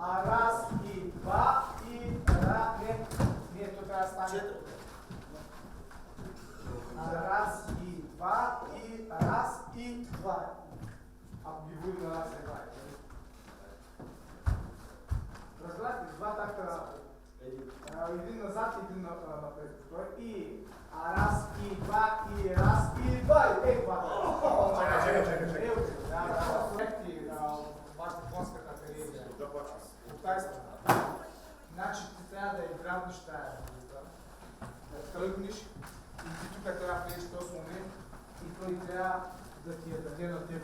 А раз и два и не, то трябва да стане. Раз и два и раз и два. Ако ги будем на раз и два. Разбрахте, два такта работа. Един назад, един напред. И раз и два и раз и два. Това. Чакай. Вашата конската телевизия. От тази страна. Значи ти трябва да изградиш тая работа, да тръгнеш и ти тук трябва да влезеш в този момент и той трябва да ти я даде на теб.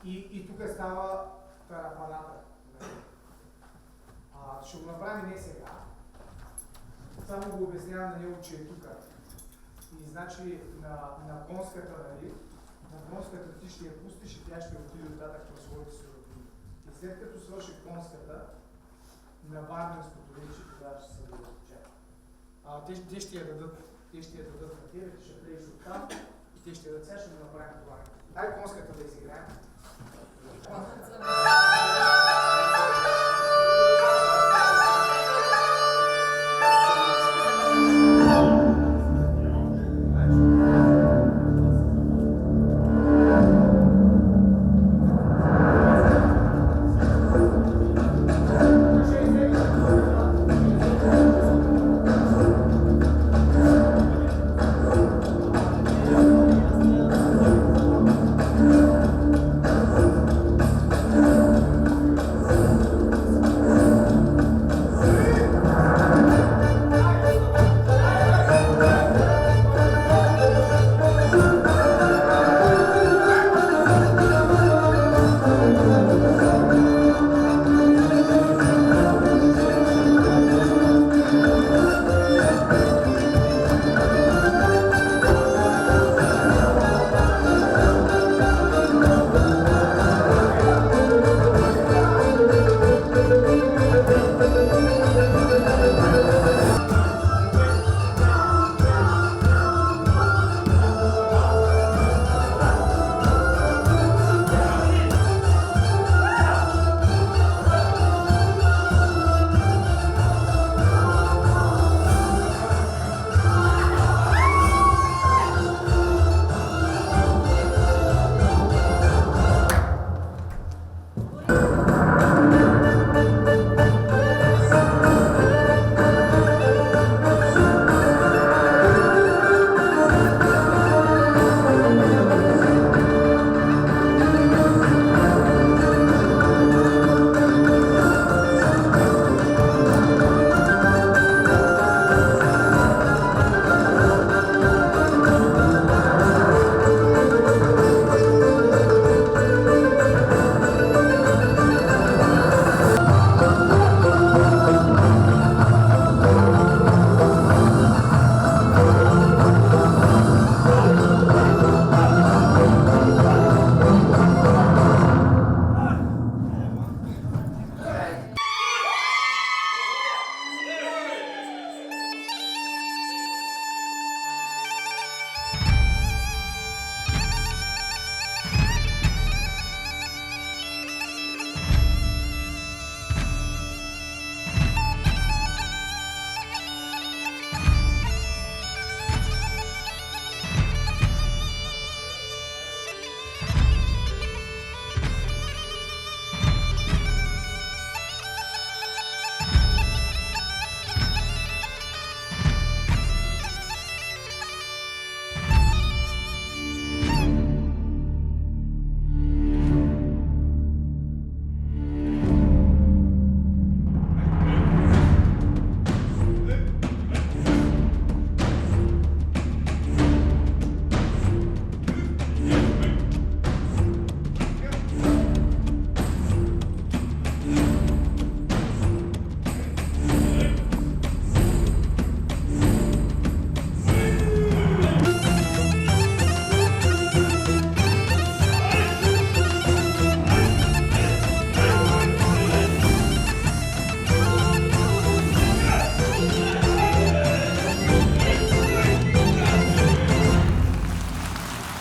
И тук става тарапаната. Ще го направим не сега. Само го обяснявам на него, че е тук. И значи на конската, нали, на конската ти ще я пустиш и тя ще отиде оттатък на своите суровини. И след като свърши конската, на варненското вече, тогава ще се разчака. Те ще я дадат на тебе, ти ще влезеш оттам и те ще я дадат. Сега ще го направим това. Дай конската да изиграем.